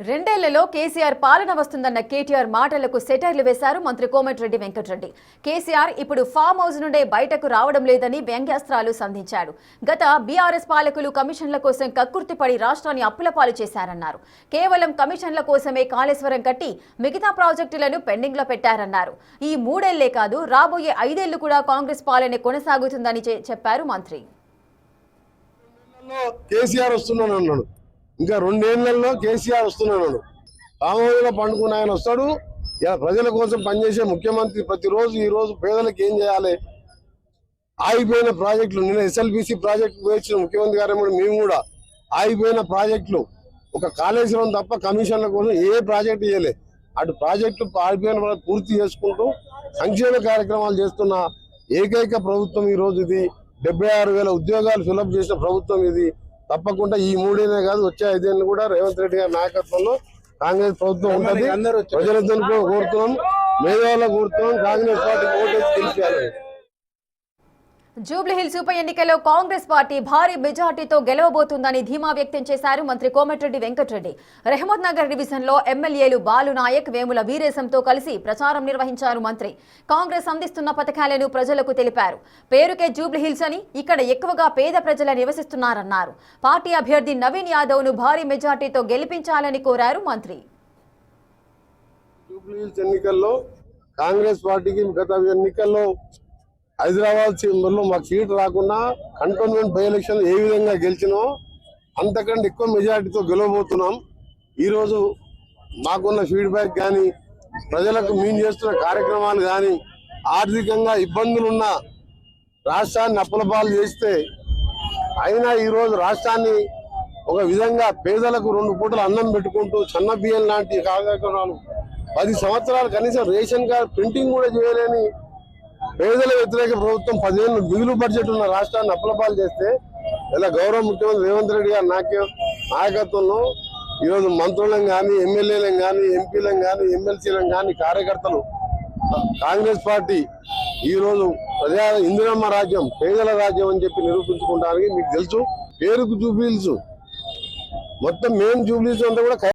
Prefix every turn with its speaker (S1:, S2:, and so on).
S1: రెండేళ్లలో కేసీఆర్ పాలన వస్తుందన్న కేటీఆర్ మాటలకు సెటైర్లు వేశారు మంత్రి కోమటిరెడ్డి వెంకటరెడ్డి. కేసీఆర్ ఇప్పుడు ఫామ్ హౌస్ నుండే బయటకు రావడం లేదని వ్యంగ్యాస్త్రాలు సంధించాడు. గత బీఆర్ఎస్ పాలకులు కమిషన్ల కోసం కక్కుర్తిపడి రాష్ట్రాన్ని అప్పుల పాలు చేశారన్నారు. కేవలం కమిషన్ల కోసమే కాళేశ్వరం కట్టి మిగతా ప్రాజెక్టులను పెండింగ్ లో పెట్టారన్నారు. ఈ 3 ఏళ్లే కాదు, రాబోయే 5 ఏళ్లు కూడా కాంగ్రెస్ పాలన కొనసాగుతుందని చెప్పారు మంత్రి.
S2: కేసీఆర్ వస్తున్నాను, ఇంకా 2 ఏళ్లలో కేసీఆర్ వస్తున్నాను. రామోజీలో పండుకున్న ఆయన వస్తాడు. ప్రజల కోసం పనిచేసే ముఖ్యమంత్రి ప్రతిరోజు ఈ రోజు పేదలకు ఏం చేయాలి, ఆగిపోయిన ప్రాజెక్టులు, నిన్న ఎస్ఎల్బీసీ ప్రాజెక్టు వేసిన ముఖ్యమంత్రి గారు మేము కూడా ఆగిపోయిన ప్రాజెక్టులు ఒక కాళేశ్వరం తప్ప కమిషన్ల కోసం ఏ ప్రాజెక్టు చేయలే. అటు ప్రాజెక్టులు ఆగిపోయిన పూర్తి చేసుకుంటూ సంక్షేమ కార్యక్రమాలు చేస్తున్న ఏకైక ప్రభుత్వం ఈ రోజు ఇది. 76,000 ఉద్యోగాలు ఫిలప్ చేసిన ప్రభుత్వం ఇది. తప్పకుండా ఈ 3 ఏళ్లే కాదు, వచ్చే 5 ఏళ్ళు కూడా రేవంత్ రెడ్డి గారి నాయకత్వంలో కాంగ్రెస్ ప్రభుత్వం ఉంటుంది. ప్రజలందరూ కోరుతున్నాం, మేధావులకు కోరుతున్నాం, కాంగ్రెస్ పార్టీకి ఓటేసి గెలిచారు.
S1: జూబ్లీహిల్స్ ఉప ఎన్నికల్లో కాంగ్రెస్ పార్టీ భారీ మెజార్టీతో గెలవబోతుందని ధీమా వ్యక్తం చేశారు మంత్రి కోమటిరెడ్డి వెంకటరెడ్డి. రెహమద్ నగర్ డివిజన్ లో ఎమ్మెల్యేలు బాలు నాయక్, వేముల వీరేశంతో కలిసి ప్రచారం నిర్వహించారు మంత్రి. కాంగ్రెస్ అందిస్తున్న పథకాలను ప్రజలకు తెలిపారు. పేరుకే జూబ్లీహిల్స్ అని, ఇక్కడ ఎక్కువగా పేద ప్రజలు నివసిస్తున్నారన్నారు. పార్టీ అభ్యర్థి నవీన్ యాదవ్ ను భారీ మెజార్టీతో గెలిపించాలని కోరారు మంత్రి.
S2: జూబ్లీహిల్స్ ఎన్నికల్లో కాంగ్రెస్ పార్టీకి గత ఎన్నికల్లో హైదరాబాద్ సింబల్లో మాకు సీట్ రాకుండా కంటోన్మెంట్ బై ఎలక్షన్ ఏ విధంగా గెలిచినో అంతకంటే ఎక్కువ మెజార్టీతో గెలవబోతున్నాం. ఈరోజు మాకున్న ఫీడ్బ్యాక్ కానీ, ప్రజలకు మేము చేస్తున్న కార్యక్రమాలు కానీ, ఆర్థికంగా ఇబ్బందులున్న రాష్ట్రాన్ని అప్పులపాలు చేస్తే అయినా ఈరోజు రాష్ట్రాన్ని ఒక విధంగా పేదలకు 2 పూటలు అన్నం పెట్టుకుంటూ సన్న బియ్యం లాంటి కార్యక్రమాలు 10 సంవత్సరాలు కనీసం రేషన్ కార్డు ప్రింటింగ్ కూడా చేయలేని పేదల వ్యతిరేక ప్రభుత్వం 10 ఏళ్ళు మిగులు బడ్జెట్ ఉన్న రాష్ట్రాన్ని అప్పులపాలు చేస్తే ఇలా గౌరవ ముఖ్యమంత్రి రేవంత్ రెడ్డి గారి నాయకత్వంలో ఈరోజు మంత్రులను కానీ, ఎమ్మెల్యేలను కానీ, ఎంపీలను కానీ, ఎమ్మెల్సీలను కానీ, కార్యకర్తలు కాంగ్రెస్ పార్టీ ఈరోజు ఇందిరమ్మ రాజ్యం, పేదల రాజ్యం అని చెప్పి నిరూపించుకుంటానికి మీకు తెలుసు. పేరుకు జూబ్లీహిల్స్, మొత్తం మెయిన్ జూబ్లీహిల్స్ అంతా కూడా